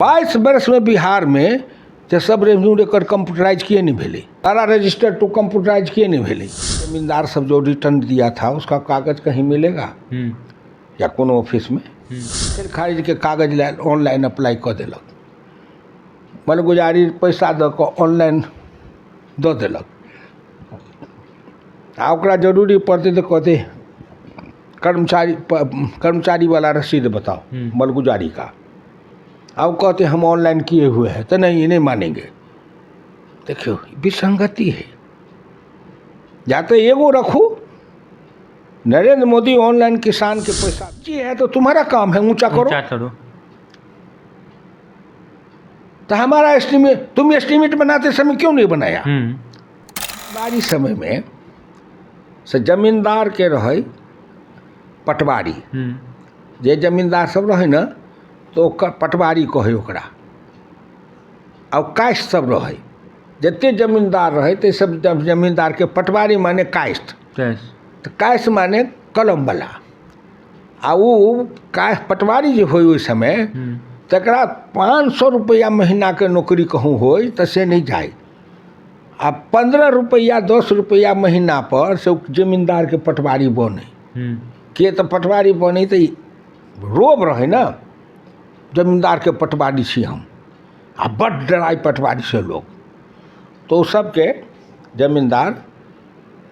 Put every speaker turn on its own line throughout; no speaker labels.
22 वर्ष में बिहार में जे सब रेवेन्यू रिकॉर्ड कंप्यूटराइज किए नहीं भेले, सारा रजिस्टर टू कंप्यूटराइज किए नहीं भेले। जमींदार सब जो रिटर्न दिया था उसका कागज कहीं मिलेगा या कोनो ऑफिस में? फिर खारिज के कागज लायल ऑनलाइन अप्लाई कर दिलक, मालगुजारी पैसा दऽ कऽ ऑनलाइन दऽ देलक, आ ओकरा जरूरी पड़ते तो कहते कर्मचारी वाला रसीद बताओ मालगुजारी का। अब कहते हम ऑनलाइन किए हुए हैं, तो नहीं, नहीं मानेंगे। देखियो विसंगति है। या तो एगो रखो, नरेंद्र मोदी ऑनलाइन किसान के पैसा जी है तो तुम्हारा काम है ऊंचा करो। तो हमारा एस्टीमेट, तुम एस्टीमेट बनाते समय क्यों नहीं बनाया? बारी समय में से जमींदार के रहे पटवारी, जे जमींदार सब रहे ना तो पटवारी कहे ओकरा। अब कास्ट सब रहे, जितने जमींदार रहे ते सब जमींदार के पटवारी माने कास्ट, तो कास्ट माने कलम वाला। आ वो पटवारी जो हो उस समय तकरा 500 रुपया महीना के नौकरी कहूँ हो तो से नहीं जाए। अब 15 रुपया 10 रुपया महीना पर से जमींदार के पटवारी बने के, तो पटवारी बने तो रोब रहे ना, जमींदार के पटवारी छी हम, आ बड़ डराई पटवारी से लोग। तो सबके जमींदार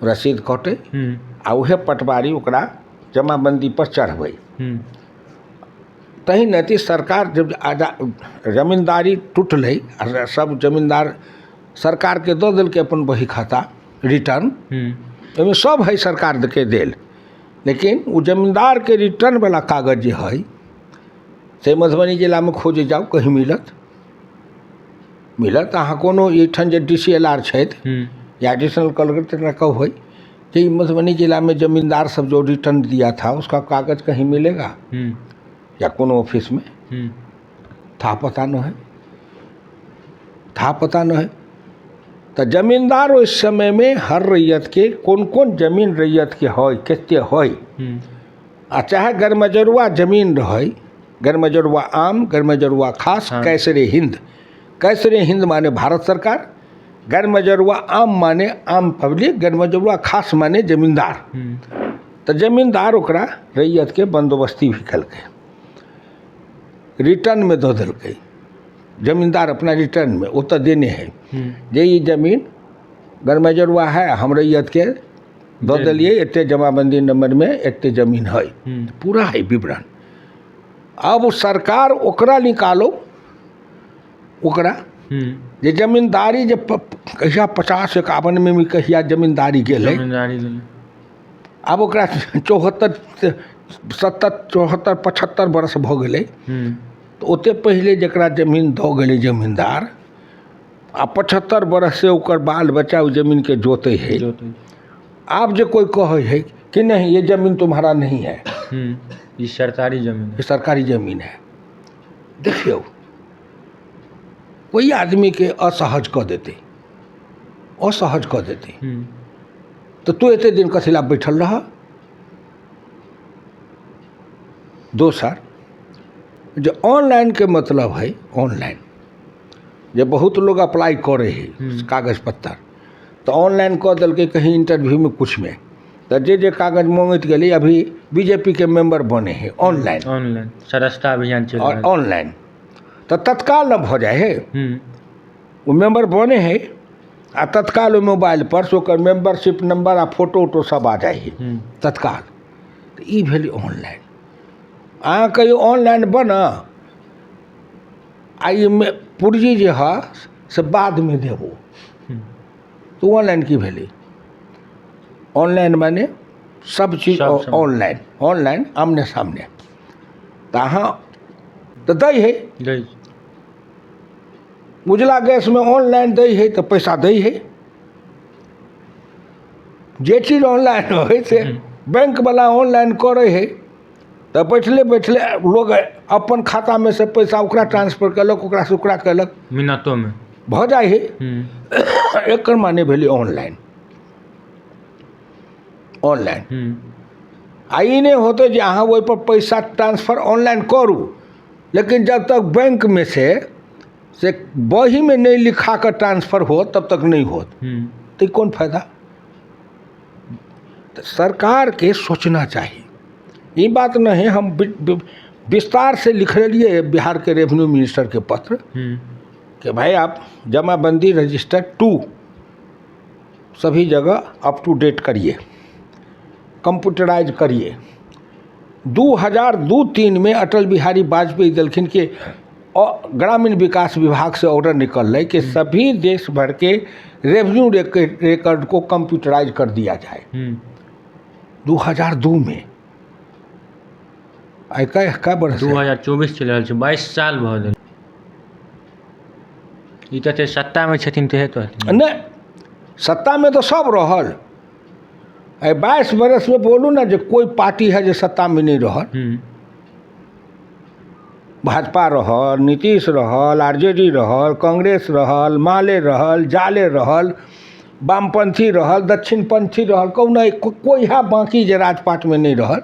रसीद कटे आ उहे पटवारी ओकरा जमाबंदी पर चढ़बै। तही नहीं सरकार जब जमींदारी टूटलै, सब जमींदार सरकार के दऽ देलकै अपन बही खाता रिटर्न, ओहिमे सब है सरकार के देल, लेकिन वो जमींदार के रिटर्न वाला कागज जे है से मधुबनी जिला में खोजे जाओ कहीं मिलत। अहाँ कोनो एठन जे DCLR छथि या एडिशनल कलेक्टर कहू है कि मधुबनी जिला में जमींदार सब जो रिटर्न दिया था उसका कागज कहीं मिलेगा या कोनो ऑफिस में? था पता न है। तो जमींदार उस समय में हर रैयत के कौन कौन जमीन रैयत के है, केते है, आ चाहे गरमजरुआ जमीन रहे, गरमजरुआ आम, गरमजरुआ खास, कैसरे हिंद। कैसरे हिंद माने भारत सरकार, गरमजरुआ आम माने आम पब्लिक, गरमजरुआ खास माने जमींदार। तो जमींदार ओकरा रैयत के बंदोबस्ती भी कलकै, रिटर्न में दऽ देलकै। जमींदार अपना रिटर्न में वो तो देने हैं जे ये जमीन गरमजरुआ है, हम रैयत के दऽ देलिए, एते जमाबंदी नंबर में एते जमीन है, पूरा है विवरण। अब सरकार ओकरा निकालो, ओकरा जे जमींदारी जे कहिया 50-51 में कहिया जमींदारी गेलै, अब ओकरा 74, 70, 74, 75 वर्ष भऽ गेलै। तो ओते पहले जकरा जमीन दऽ गेलै जमींदार, आ 75 वर्ष से ओकर बाल बच्चा उस जमीन के जोते है। आप जो कोई कहे है कि नहीं ये जमीन तुम्हारा नहीं है,
ये सरकारी जमीन है,
ये सरकारी जमीन है, देखियो कोई आदमी के असहज कऽ देते, तो तू एते दिन कथी ला बैठल रह। दोसर जो ऑनलाइन के मतलब है, ऑनलाइन जो बहुत लोग अप्लाई करे है कागज पत्तर, तो ऑनलाइन कऽ देलकै कहीं इंटरव्यू में कुछ में, तो जे कागज मांगैत गेलै, अभी बीजेपी के मेंबर बने हैं ऑनलाइन
सदस्यता अभियान चल
और ऑनलाइन, तो तत्काल न भऽ जाए है। वो मेंबर बने हैं आ तत्काल मोबाइल पर से ओकर मेंबरशिप नंबर आ फोटो उटो सब आ जाए है तत्काल। तो ई भेलै ऑनलाइन। अहाँ कहियो ऑनलाइन बना आ पुर्जी जे है से बाद में देबो, तो ऑनलाइन की भेलै? ऑनलाइन माने सब चीज ऑनलाइन आमने सामने। तो अहाँ तो दै है, उजला गैस में ऑनलाइन दै है तो पैसा दै है। जे चीज ऑनलाइन हो से बैंक वाला ऑनलाइन करे है, तो बैठले लोग अपन खाता में से पैसा ओकरा ट्रांसफर कलक, ओकरा से ओकरा कलक,
मिनटों में
भऽ जाए है। एकर माने भेलै ऑनलाइन। आ ई नहीं होते जे अहाँ ओहि पर पैसा ट्रांसफर ऑनलाइन करू लेकिन जब तक बैंक में से बही में नहीं लिखा कर ट्रांसफ़र हो तब तक नहीं हो, तो कौन फायदा। तो सरकार के सोचना चाहिए। ये बात नहीं, हम विस्तार से लिख रही बिहार के रेवेन्यू मिनिस्टर के पत्र कि भाई आप जमाबंदी रजिस्टर 2 सभी जगह अप टू डेट करिए, कंप्यूटराइज करिए। 2002-03 में अटल बिहारी वाजपेयी दलखिन के ग्रामीण विकास विभाग से ऑर्डर निकल रहे कि सभी देश भर के रेवेन्यू रिकॉर्ड को कंप्यूटराइज कर दिया जाए। 2002 में का बरस
2024 चल रहल छै, 22 साल भऽ गेल। ई तऽ सत्ता में छथिन तऽ हेतै
नहीं, सत्ता में तो सब रहल। 22 बरस में बोलू ना जो कोई पार्टी है जो सत्ता में नहीं रहल। भाजपा रहल, नीतीश रहल, आरजेडी रहल, कांग्रेस रहल, माले रहल, जाले रहल, वामपंथी रहल, दक्षिणपंथी रहल, कोई है बाकी जो राजपाट में नहीं रहल,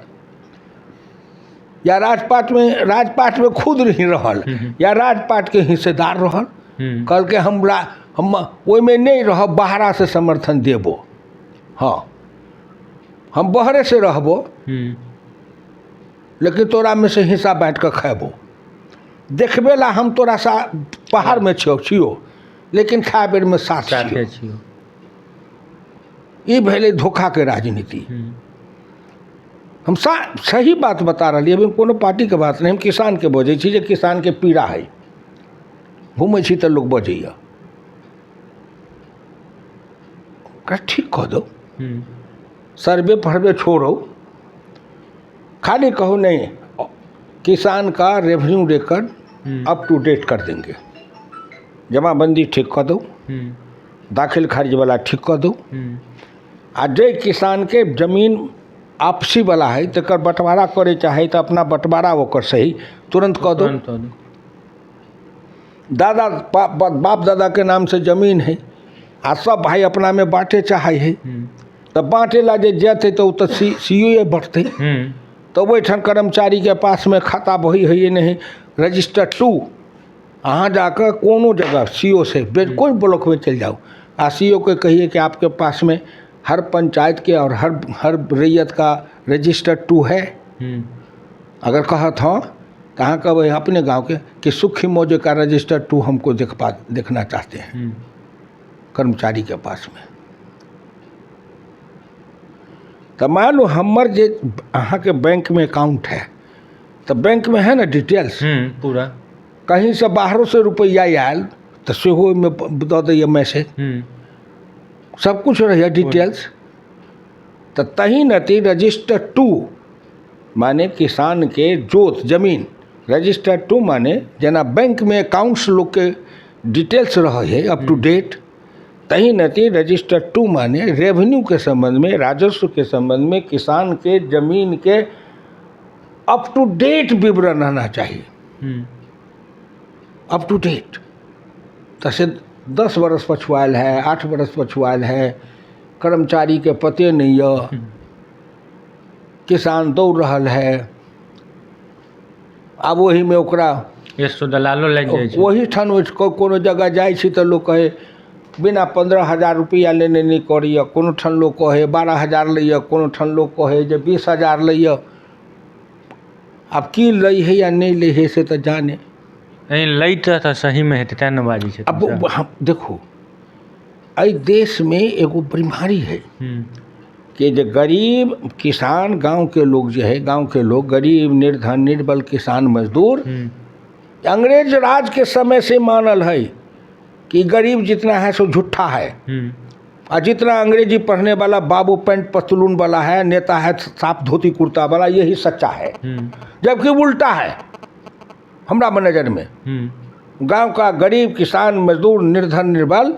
या राजपाट में खुद नहीं रहल, या राजपाट के हिस्सेदार रहल। कल के हम ओई में नहीं रह, बाहरा से समर्थन देबो, हाँ हम बहरे से रहबो, लेकिन तोरा में से हिस्सा बांट कर खेबो। देखबे ला हम तोरा सा पहाड़ में छियो, लेकिन खाए बेर में साथ छियो। ये भले धोखा के राजनीति। हम सही बात बता रही, अभी कोनो पार्टी के बात नहीं, हम किसान के बजे छी, जे किसान के पीड़ा है। घूमे छी तो लोग बजैया, ठीक कह दो, सर्वे फरवे छोड़ो, खाली कहो नहीं किसान का revenue record up to date कर देंगे, जमाबंदी ठीक कर दो, दाखिल खारिज वाला ठीक कर दो। आ जे किसान के जमीन आपसी वाला है तकर बंटवारा करे चाहे तो अपना बंटवारा ओकर सही तुरंत कर दो। दादा बाप दादा के नाम से जमीन है आ सब भाई अपना में बांटे चाहे है, तो बांटे ला जे जते तो सीओ बढ़ते, तो वही कर्मचारी के पास में खाता बही है नहीं, रजिस्टर 2 अहाँ जाकर कोनो जगह सीओ से कोई ब्लॉक में चल जाओ, आ सीओ को कहिए कि आपके पास में हर पंचायत के और हर रैयत का रजिस्टर 2 है। अगर कहत हाँ, कहाँ का वही अपने गांव के कि सुखी मौजे का रजिस्टर 2 हमको देखना चाहते हैं कर्मचारी के पास में। तो मान लो हमर जे अहाँ के बैंक में अकाउंट है, तो बैंक में है ना डिटेल्स
पूरा,
कहीं से बाहरों से रुपया आयल तो सेहो में दे दिए मैसेज, सब कुछ रही डिटेल्स। तो तही नती रजिस्टर 2 माने किसान के जोत जमीन, रजिस्टर 2 माने जना बैंक में अकाउंट्स लोग के डिटेल्स रहे है अप टू डेट, तही नती रजिस्टर 2 माने रेवेन्यू के संबंध में, राजस्व के संबंध में किसान के जमीन के अप टू डेट विवरण रहना चाहिए, अप टू डेट। तसे 10 बरस पछुआल है, 8 बरस पछुआल है, कर्मचारी के पते नहीं है, किसान दौड़ रहल है, अब वही में ओकरा
दलालो लग जाए,
वही ठान कोनो जगह जाए छी तो लोग कहे बिना 15,000 रुपया लेने नहीं करिए, कोनो ठन लोग कहे 12,000 लैया, कोनो ठन लोग कहे जे 20,000 लैया। अब की लई है या नहीं लई है से तो जाने,
लैत तो सही में हेतै तै न बाजी छै।
अब देखो एहि देश में एगो बीमारी है कि जो गरीब किसान गांव के लोग जो है, गांव के लोग गरीब निर्धन निर्बल किसान मजदूर अंग्रेज राज के समय से मानल है कि गरीब जितना है सो झूठा है, और जितना अंग्रेजी पढ़ने वाला बाबू पैंट पतलून वाला है, नेता है साफ धोती कुर्ता वाला, यही सच्चा है। जबकि उल्टा है हमरा नजर में। गांव का गरीब किसान मजदूर निर्धन निर्बल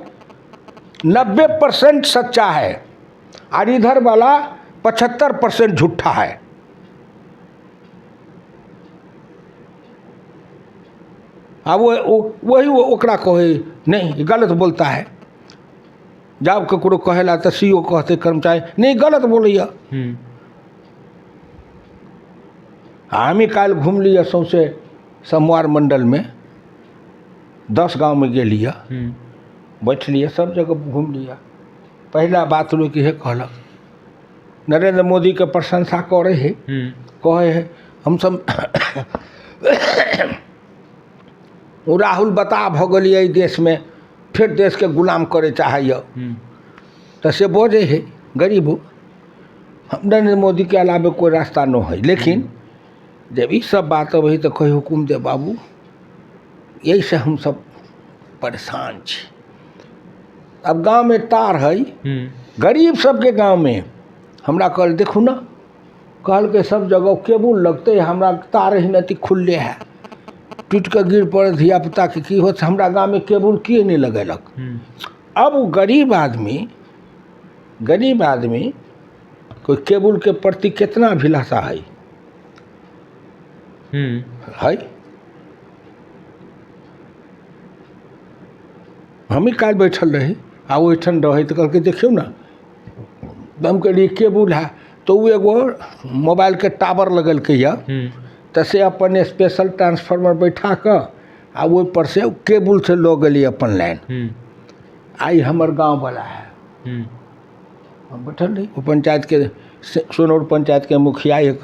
90% सच्चा है, और इधर वाला 75% झूठा है। अब वही ओकरा कहे नहीं गलत बोलता है, जब ककरो कहेला तो सीओ कहते कर्मचारी नहीं गलत बोलिए। हमी काल घूम लिया सौसे समवार मंडल में 10 गांव में गेलिए, बैठलिए, सब जगह घूम लिया। पहला बात लोग ये कहलक, नरेंद्र मोदी के प्रशंसा करे है, कहे है हम सब राहुल बता भ गलिए देश में, फिर देश के गुलाम करे चाहिए, तो से बोझे है गरीब नरेंद्र मोदी के अलावा कोई रास्ता न है। लेकिन जब ये सब बात वही तो कोई हुकुम दे बाबू, यही से हम सब परेशान छी। अब गांव में तार है, गरीब सबके गांव में हमरा कल देखू ना, कहल के सब जगह केबुल लगते, हमरा तार ही नती खुले है, टूट के गिर पड़े धिया पुता के की होत, हमरा गांव में केबुल किए नहीं लगेलक। अब वो गरीब आदमी कोई केबुल के प्रति कितना अभिलाषा है, हम ही काल बैठल रहे, आ ओठन रहे तो कहल के देखियो ना, हम कहलिए केबुल है, तो वो एगो मोबाइल के टावर लगल के तसे अपन स्पेशल ट्रांसफार्मर बैठा कर आ वो पर से केबुल से लो गली अपन लाइन। आई हमर गांव वाला है, हम बैठल रही। वो पंचायत के सोनौर पंचायत के मुखिया एक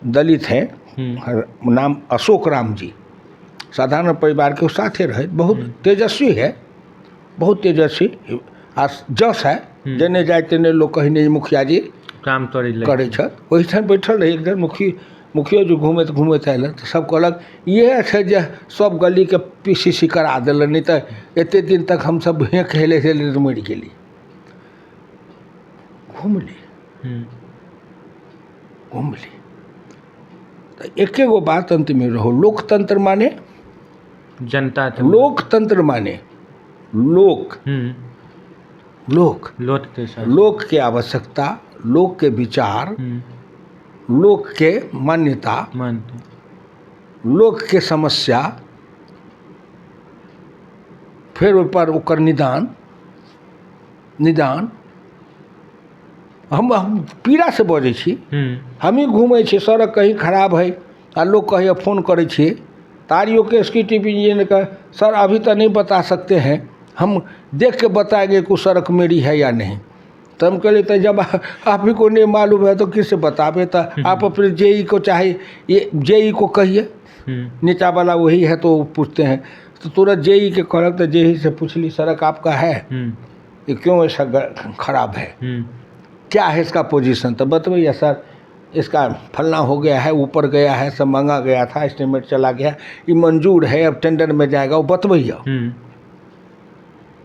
दलित है, नाम अशोक राम जी, साधारण परिवार के साथे रहे, बहुत तेजस्वी है, बहुत तेजस्वी आ जस है, जने जाए तेने लोग कहने मुखिया जी
काम
करे छ। वही बैठल रही, एक दिन मुखिया जो घूमत आयल तो सब कहलक ये है जे सब गली के PCC करा दिल, नहीं तो एते दिन तक हम सब खेले तो मर गेली। घूम ली तो एक गो बात अंत में रहो, लोकतंत्र माने
जनता,
लोकतंत्र माने लोक के आवश्यकता, लोक के विचार, लोक के मान्यता, लोक के समस्या, फिर ऊपर ओकर निदान। हम पीड़ा से बजे छी, हम ही घूमे छी, सड़क कहीं खराब है आ लोग कहे फोन करे छे, तारियों के SKTP ने कहा सर अभी तो नहीं बता सकते हैं, हम देख के बताएंगे कि सड़क मेरी है या नहीं। तो हम कहले तो जब आप ही को नहीं मालूम है तो किससे बतावे, तो आप अपने JE को चाहे ये JE को कहिए, नीचा वाला वही है तो पूछते हैं, तो तुरंत JE के कहलक तो JE से पूछ ली सड़क आपका है, ये क्यों ऐसा खराब है, क्या है इसका पोजीशन, तो बतवैया सर इसका फलना हो गया है, ऊपर गया है, सब मांगा गया था, एस्टिमेट चला गया, ये मंजूर है, अब टेंडर में जाएगा, वो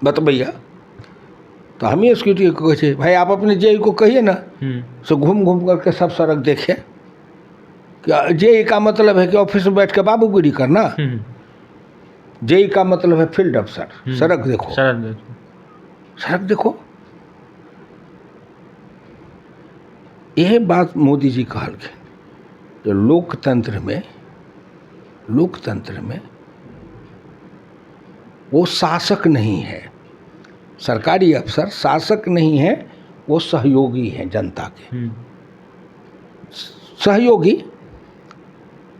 बतवैया। तो हम ही SKTP को कहे भाई आप अपने JE को कहिए ना, सो घूम करके सब सड़क देखे। क्या JE का मतलब है कि ऑफिस में बैठ के बाबूगिरी करना, JE का मतलब है फील्ड अफसर, सड़क देखो। यह बात मोदी जी कहल के, जो लोकतंत्र में वो शासक नहीं है, सरकारी अफसर शासक नहीं है, वो सहयोगी हैं जनता के,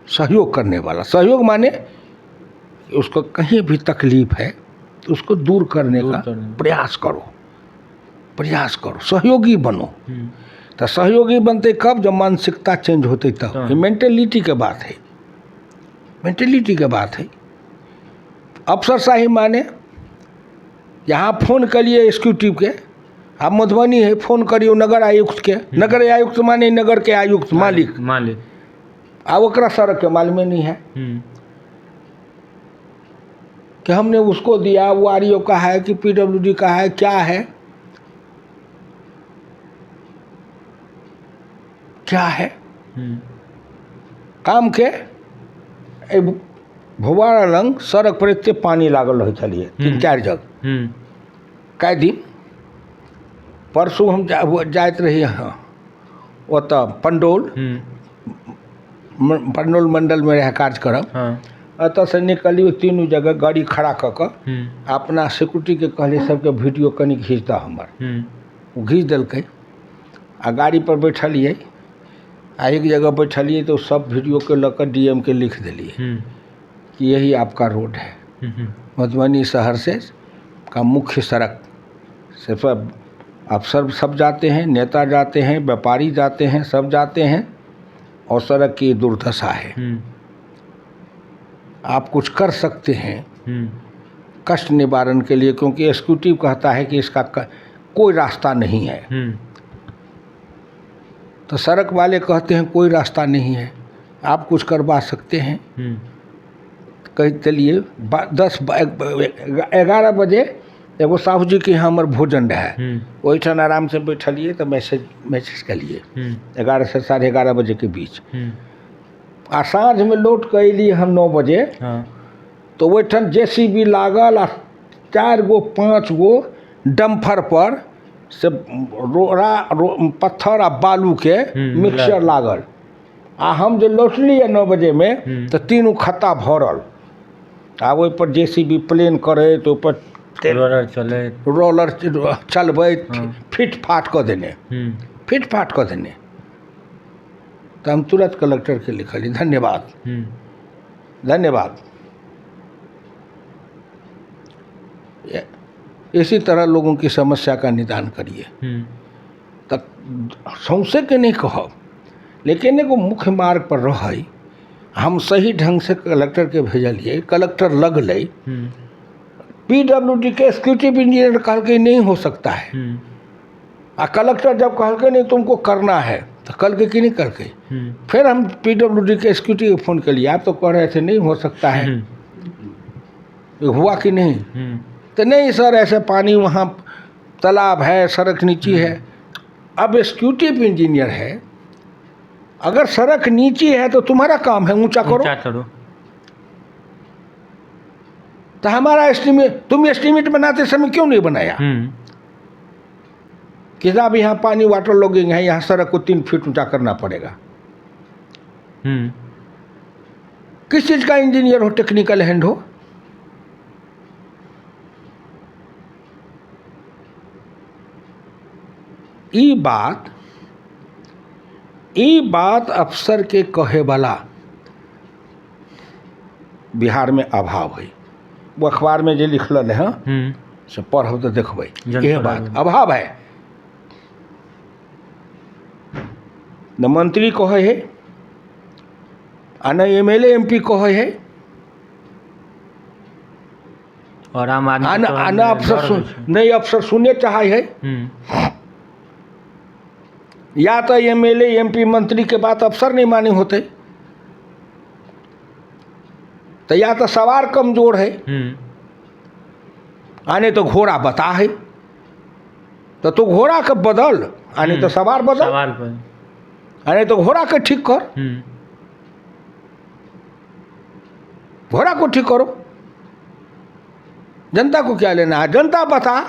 सहयोग करने वाला। सहयोग माने उसको कहीं भी तकलीफ है तो उसको दूर करने का प्रयास करो, सहयोगी बनो। तो सहयोगी बनते कब, जब मानसिकता चेंज होते तब। ये मेंटेलिटी के बात है, अफसरशाही माने यहाँ फोन करिए SKTP के, आप मधुबनी है फोन करियो नगर आयुक्त के, नगर आयुक्त माने नगर के आयुक्त मालिक, आ ओकरा सड़क के मालूम नहीं है कि हमने उसको दिया, वो REO का है कि PWD का है, क्या है काम के। भोवारा लंग सड़क पर एते पानी लागल रहे चलिए 3-4 जगह। कई दिन परसों हम जात रही ओतऽ पंडोल मंडल में रह कार्यक्रम, अतः से निकलियो 3 जगह गाड़ी खड़ा कऽ कऽ अपना सिक्योरिटी के कहलिए सबके वीडियो कनी खींच दऽ हमर, वो खींच दिलकै आ गाड़ी पर बैठलिए आ एक जगह बैठलिए तो सब वीडियो के लऽ कऽ DM के लिख दिलिए कि यही आपका रोड है। मधुबनी शहर से का मुख्य सड़क सिर्फ अफसर सब जाते हैं, नेता जाते हैं, व्यापारी जाते हैं, सब जाते हैं और सड़क की दुर्दशा है। आप कुछ कर सकते हैं कष्ट निवारण के लिए, क्योंकि एग्जीक्यूटिव कहता है कि इसका कोई रास्ता नहीं है, तो सड़क वाले कहते हैं कोई रास्ता नहीं है, आप कुछ करवा सकते हैं। कहीं चलिए 11 बजे एगो साहू जी के यहाँ हमर भोजन रहे, वही ठन आराम से बैठलिए तो मैसेज करिए 11 से 11:30 बजे के बीच। आ साँझ में लौट के अलिए हम 9 बजे। तो वही ठन JCB लागल आ 4 गो 5 गो डम्फर पर से पत्थर आ बालू के मिक्सचर लागल। आ हम जो लौटलिए 9 बजे में तो 3 खत्ता भरल। आ ओहि पर JCB प्लेन करे तो ऊपर रोलर चलबे फिट फाट कऽ देने, फिट फाट कऽ देने। तो हम तुरंत कलेक्टर के लिखली धन्यवाद धन्यवाद। इसी तरह लोगों की समस्या का निदान करिए। तब सौंसे के नहीं कहब, लेकिन एगो मुख्य मार्ग पर रहे, हम सही ढंग से कलेक्टर के भेजलिए, कलेक्टर लगले। PWD के एग्जीक्यूटिव इंजीनियर कहल के नहीं हो सकता है। आ कलेक्टर जब कहल के नहीं तुमको करना है तो कल के कि नहीं कल के। फिर हम PWD के एग्जीक्यूटिव को फ़ोन कर लिया, आप तो कह रहे थे नहीं हो सकता है, हुआ कि नहीं? तो नहीं सर, ऐसे पानी वहाँ तालाब है, सड़क नीची है। अब एग्जीक्यूटिव इंजीनियर है, अगर सड़क नीची है तो तुम्हारा काम है ऊंचा करो। तो हमारा एस्टीमेट, तुम एस्टीमेट बनाते समय क्यों नहीं बनाया कि साहब यहाँ पानी वाटर लॉगिंग है, यहाँ सड़क को 3 फीट ऊंचा करना पड़ेगा। किस चीज का इंजीनियर हो, टेक्निकल हैंड हो? ई बात अफसर के कहे वाला बिहार में अभाव है। वो अखबार में जो लिखल है से पढ़ब तो देखबै, यह बात अभाव है। न मंत्री कहे है आ न MLA MP कहे है,
और आम आदमी
नहीं अफसर सुने चाहे है। या तो MLA MP मंत्री के बात अफसर नहीं माने होते, तो या तो सवार कमजोर है, आने तो घोड़ा बता है, तो तू घोड़ा के बदल, आने तो सवार बदल, आने तो घोड़ा के ठीक कर, घोड़ा को ठीक करो। जनता को क्या लेना है? जनता बता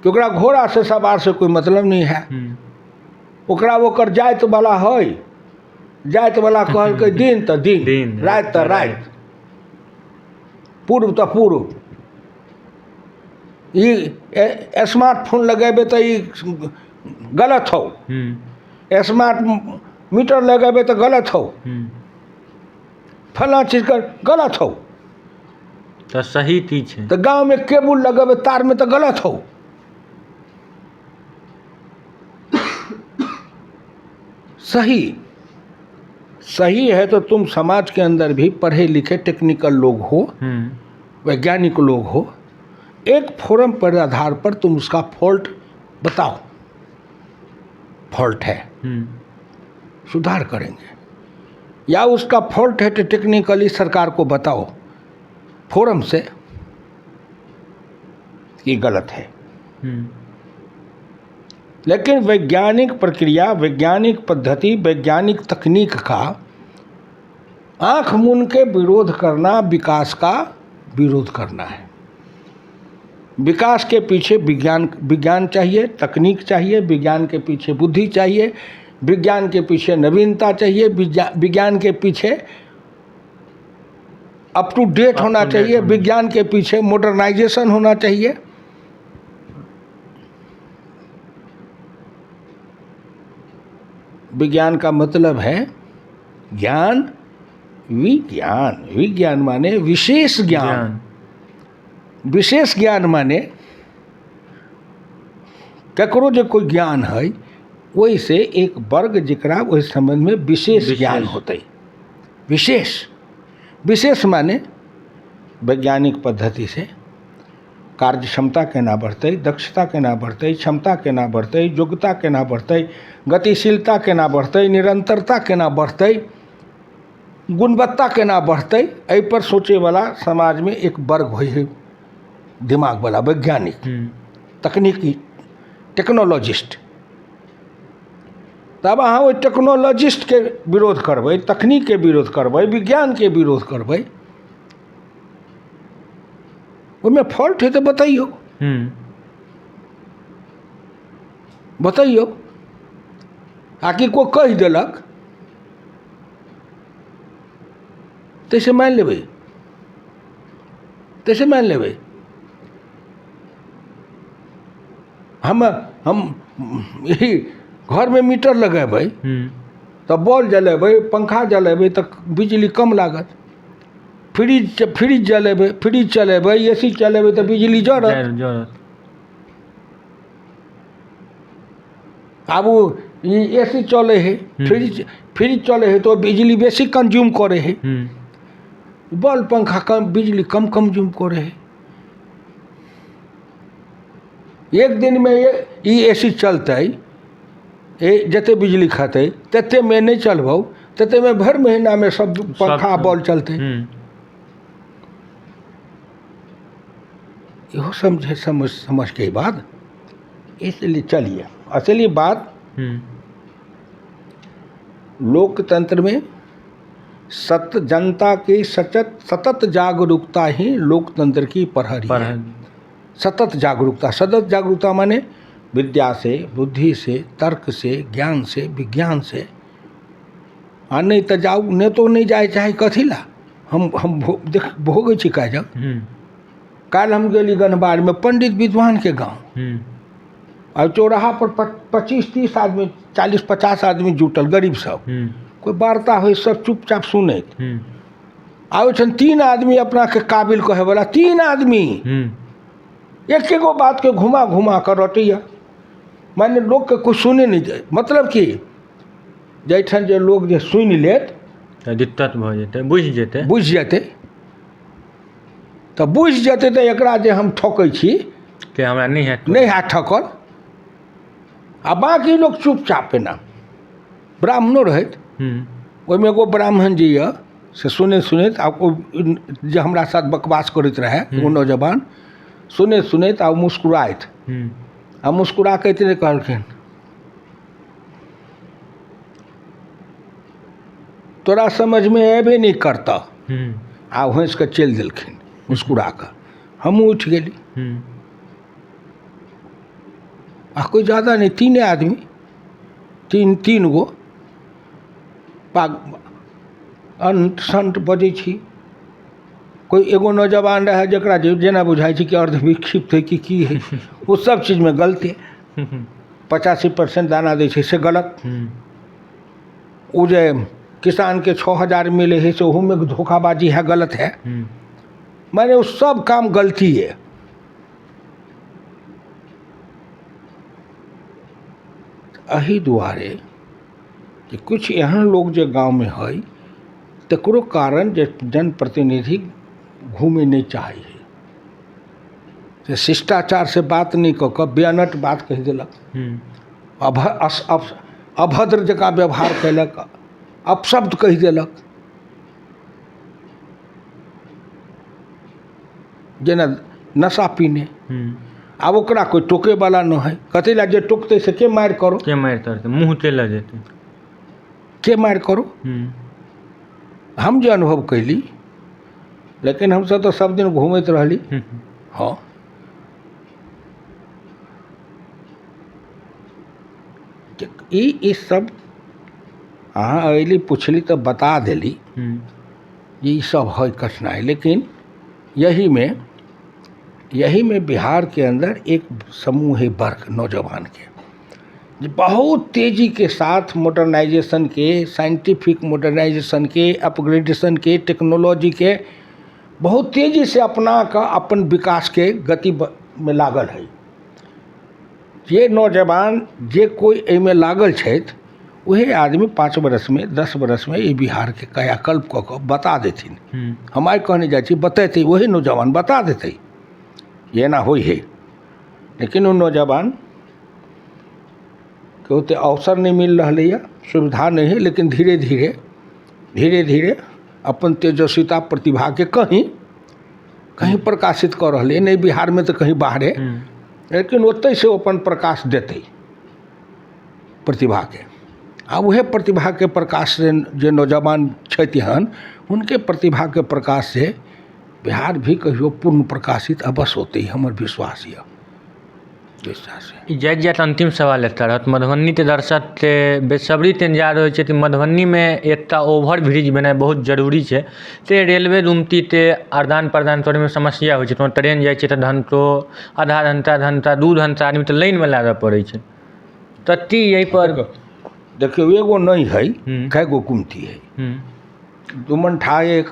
कि ओकरा घोड़ा से सवार से कोई मतलब नहीं है। ओकरा ओकर जाइत वाला है, जाइत वाला कहल के दिन तो दिन, रात तो रात, पूर्व तो पूर्व। ये स्मार्टफोन लगेबे तो ये गलत हो, स्मार्ट मीटर लगेबे तो गलत हो, फला चीज कर गलत हो,
तो सही चीज है।
तो गांव में केबल लगेबे तार में तो गलत हो। सही है तो तुम समाज के अंदर भी पढ़े लिखे टेक्निकल लोग हो, वैज्ञानिक लोग हो, एक फोरम पर आधार पर तुम उसका फॉल्ट बताओ, फॉल्ट है सुधार करेंगे, या उसका फॉल्ट है तो टेक्निकली सरकार को बताओ फोरम से कि गलत है। लेकिन वैज्ञानिक प्रक्रिया, वैज्ञानिक पद्धति, वैज्ञानिक तकनीक का आंख मूंद के विरोध करना विकास का विरोध करना है। विकास के पीछे विज्ञान चाहिए, तकनीक चाहिए, विज्ञान के पीछे बुद्धि चाहिए, विज्ञान के पीछे नवीनता चाहिए, विज्ञान के पीछे अप टू डेट होना चाहिए, विज्ञान के पीछे मॉडर्नाइजेशन होना चाहिए। विज्ञान का मतलब है ज्ञान, विज्ञान, विज्ञान माने विशेष ज्ञान। विशेष ज्ञान माने ककरो जो कोई ज्ञान है वही से एक वर्ग जरा वही संबंध में विशेष ज्ञान होते। विशेष, विशेष माने वैज्ञानिक पद्धति से कार्य क्षमता केना बढ़ते, दक्षता केना बढ़ते, क्षमता केना बढ़ते, योग्यता केना बढ़ते, गतिशीलता केना बढ़ते, निरंतरता केना बढ़ते, गुणवत्ता केना बढ़ते, एहि पर सोचे वाला समाज में एक वर्ग हो है दिमाग वाला वैज्ञानिक, तकनीकी, टेक्नोलॉजिस्ट। तब अहाँ ओहि टेक्नोलॉजिस्ट के विरोध करबै, तकनीक के विरोध करबै, विज्ञान के विरोध करबै, उसमें फॉल्ट है तो बताइयो, बताइयो। आकि कोई कह दिलक तैसे मान लेबै, तैसे मान लेबै। हम यही घर में मीटर लगेबै तो बॉल जलेबै, पंखा जलेबै तो बिजली कम लागत। फ्रिज जलेबै, फ्रिज चलेबै, एसी चलेबै तो बिजली जरत। अब एसी चले है, फ्रिज चले है तो बिजली बेसी कंज्यूम करे है, बॉल पंखा कम बिजली कम कंज्यूम करे है। एक दिन में ये एसी चलते जते बिजली खाते तते में नहीं चलबौ, तते में भर महीना में सब पंखा बॉल चलते। यहो समझ के बाद, इसलिए चलिए असली बात लोकतंत्र में जनता की सतत जागरूकता ही लोकतंत्र की प्रहरी है। सतत जागरूकता माने विद्या से, बुद्धि से, तर्क से, ज्ञान से, विज्ञान से। आ नहीं तो जाऊ, नहीं तो नहीं जाए चाहे कथी ला। हम भोगे छी काजक। काल हम गेली गनबार में पंडित विद्वान के गांव, और चौराहा पर 25-30 आदमी, 40-50 आदमी जुटल, गरीब सब। कोई वार्ता हो, सब चुपचाप सुनैत। आवे छन 3 आदमी अपना के काबिल कहे वाला, 3 आदमी एक एगो बात के घुमा घुमा कर रटिया। माने लोग के कुछ सुने नहीं जाए। मतलब कि जैठन जो लोग जे सुन लेत
दिक्कत भ जेतै, बुझ जेतै
तो बुझ जेतै तो एकरा जे हम ठोकै छी
कि हमरा नहीं है
ठकल। आ बाकी लोग चुपचाप ना। ब्राह्मणों रहत, ओहिमे एगो ब्राह्मण जी है से सुनैत जे हमरा साथ बकवास करैत रहे, एगो नौजवान सुनैत आ मुस्कुराइत, आ मुस्कुरा के इतने कहलखिन, तोरा समझ में अबे नहीं करता। आ हंस के चल दिलखिन मुस्कुरा कर। हम उठ गेली। आ कोई ज़्यादा नहीं, 3 आदमी, तीन गो अंत संत बजै छी। कोई एगो नौजवान रहे जकरा जेना बुझाई कि अर्धविक्षिप्त है कि है, वो सब चीज़ में गलती। 85% दाना दै छै से गलत। वो जे किसान के 6000 मिले है से ओहू में धोखाबाजी है, गलत है। माने वो सब काम गलती है। एही दुआरे कि कुछ एहन लोग जो गांव में है तकरो कारण जे जनप्रतिनिधि घूमे नहीं चाहिए, से शिष्टाचार से बात नहीं कऽ कऽ बेअनट बात कह दिलक, अभद्र जकाँ व्यवहार कैलक, अपशब्द कह दिलक। जेना नशा पीने, आब ओकरा कोई टोके वाला न है। कथी ला जे टोकते से के मार करो,
के मार करते, मुँह चला जेते,
के मार करो। हम जो अनुभव कैली, लेकिन हम सब तो सब दिन घूमत रहली। हाँ, ई सब अहाँ अयली पूछली तो बता देली ये सब है कठिनाई। लेकिन यही में बिहार के अंदर एक समूह है वर्ग नौजवान के, बहुत तेज़ी के साथ मॉडर्नाइजेशन के, साइंटिफिक मॉडर्नाइजेशन के, अपग्रेडेशन के, टेक्नोलॉजी के बहुत तेज़ी से अपना का अपन विकास के गति में लागल है। जे नौजवान जे कोई एहिमे लागल छथि वही आदमी 5 बरस में 10 बरस में ये बिहार के कायाकल्प कऽ कऽ बता देथिन। हम आइ कहने जाइ छी बतेतै, वही नौजवान बता देतै ये ना होइ है। लेकिन वो नौजवान के ओते अवसर नहीं मिल रहा है, सुविधा नहीं है, लेकिन धीरे धीरे अपन तेजस्विता प्रतिभा के कहीं प्रकाशित कर रहा है, नहीं बिहार में तो कहीं बाहरे, लेकिन ओतै से अपन प्रकाश देते प्रतिभा के। आ वह प्रतिभा के प्रकाश से जो नौजवान छथि हन उनके प्रतिभा के प्रकाश से बिहार भी कहियो पूर्ण प्रकाशित अवश्य होते, हमर विश्वास है।
जाइत जाइत अंतिम सवाल एकटा रहत, मधुबनी के दर्शक के बेसब्री ते इंतजार होइ छै कि मधुबनी में एकटा ओवर ब्रिज बनाए बहुत जरूरी छै। ते रेलवे दुमती ते आदान प्रदान करे में समस्या होइ छै, तो ट्रेन जाइ छै तऽ घंटो आधा घंटा 2 घंटा आदमी तऽ लाइन में लागऽ पड़ै छै। तत्ती यही पर
देखियो एगो नहीं है, कई गो गुमती है। दुमंठा एक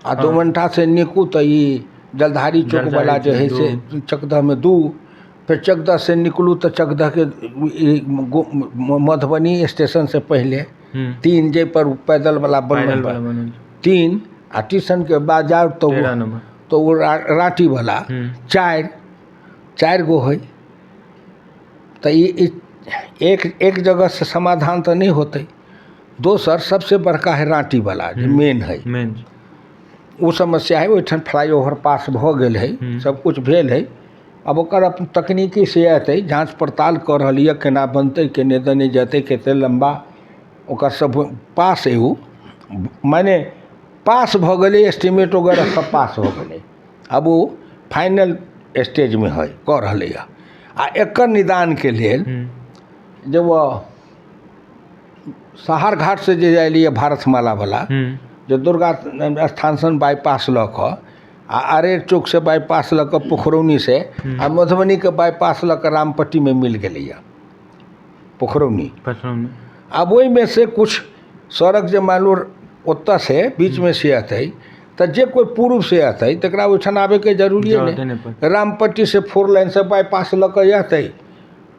आ दुमंठा से निकू तो ये जलधारी चौक वाला जो है से चकदह में 2, फिर चकदह से निकलू तो चकदह के मधुबनी स्टेशन से पहले 3 जे पर पैदल वाला बनल 3 आ स्टेशन के बाद जाओ तो वो राठी वाला 4 गो है। तो ये एक जगह से समाधान तो नहीं होते। दोसर सबसे बड़का है राठी वाला जो मेन है, वो समस्या है। ओहिठाम फ्लाईओवर पास भ गेल है, सब कुछ भेल है। अब ओकर अपन तकनीकी से अतै जांच पड़ताल कर रही है, केना बनते केने दने जते, कते लंबा ओकर सब पास है। वो माने पास भ गेलै, एस्टिमेट वगैरह सब पास हो गेलै। अब वो फाइनल स्टेज में है, कर रही है। आ एकर निदान के लेल जब वो सहार घाट से जे जाइलिए भारतमाला वाला जो दुर्गा स्थान सन बाईपास ल क आ अरेर चौक से बाईपास ल क पोखरौनी से आ मधुबनी के बाईपास ल क रामपट्टी में मिल गई पोखरौनी। अब वही में से कुछ सड़क जो मान लो ओत्ता से बीच में से अतै तो जे कोई पूर्व से अतै तकरा ओहिठाम आबे के जरूरी नहीं। रामपट्टी से 4 लाइन से बाईपास ल क अतै,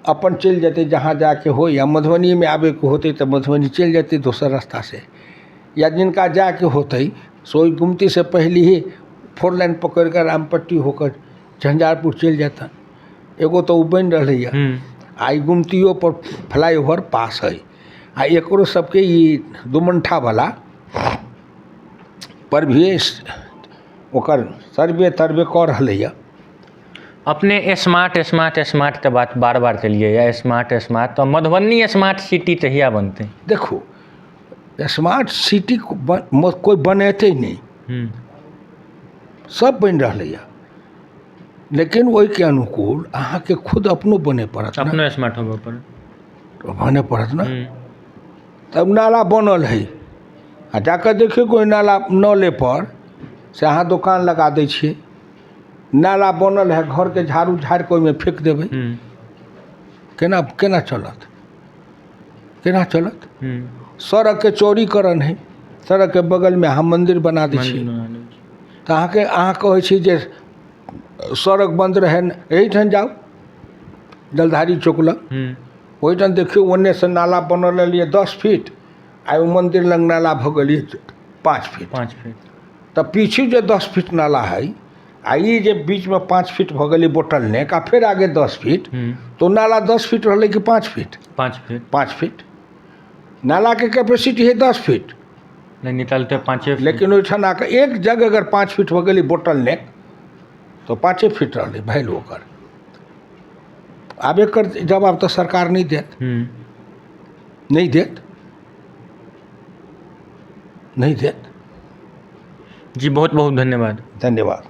अपन चल जाते जहाँ जाके हो, या मधुबनी में आबे के होते तो मधुबनी चल जाते दूसरा रास्ता से, या जिनका जाके होते सोई गुमती से पहले ही 4 लाइन पकड़ कर रामपट्टी होकर झंझारपुर चल जाता। एगो तो बन रही है, आई गुमतियों पर फ्लाईओवर पास है। आ एकरो सबके ये दुमंठा वाला पर भी ओकर सर्वे कर रही है।
अपने स्मार्ट के बात बार के लिए या स्मार्ट तो मधुबनी स्मार्ट सिटी तहिया बनते।
देखो स्मार्ट सिटी कोई बनेते नहीं, सब बन रही है, लेकिन वही के अनुकूल अहाँ के खुद अपनो बने पड़त,
अपनो स्मार्ट होबे
बने पड़त ना। तब नाला बनल है, आ जाकर देखिए कोई नाला नले पर से अहाँ दुकान लगा दै छियै, नाला बनल है, घर के झाड़ू झाड़ के ओहिमे फेंक देबै, केना चलत। सड़क के चौड़ीकरण है, सड़क के बगल में अहाँ मंदिर बना दै छियै, तो अहाँ कहै छी जे सड़क बंद रहे, एहिठाम जाओ जलधारी चौक लग, ओहिठाम देखियो ओन्ने से नाला बनल लिए 10 फीट, आ मंदिर लग नाला भ गेलिए 5 फीट। तो पीछे जो 10 फीट नाला है, आ ये जे बीच में 5 फीट भ गेली बोतल ने का, फिर आगे 10 फीट, तो नाला 10 फीट रहले कि 5 फीट? 5 फीट। नाला के कैपेसिटी है 10 फीट,
नहीं निकलते 5 फीट।
लेकिन ओहिठाम आके एक जगह अगर 5 फीट भ गेली बोतल ने तो 5 फीट रहले भैल ओकर। आब एकर जवाब तो सरकार नहीं देत, नहीं देत।
जी बहुत बहुत धन्यवाद।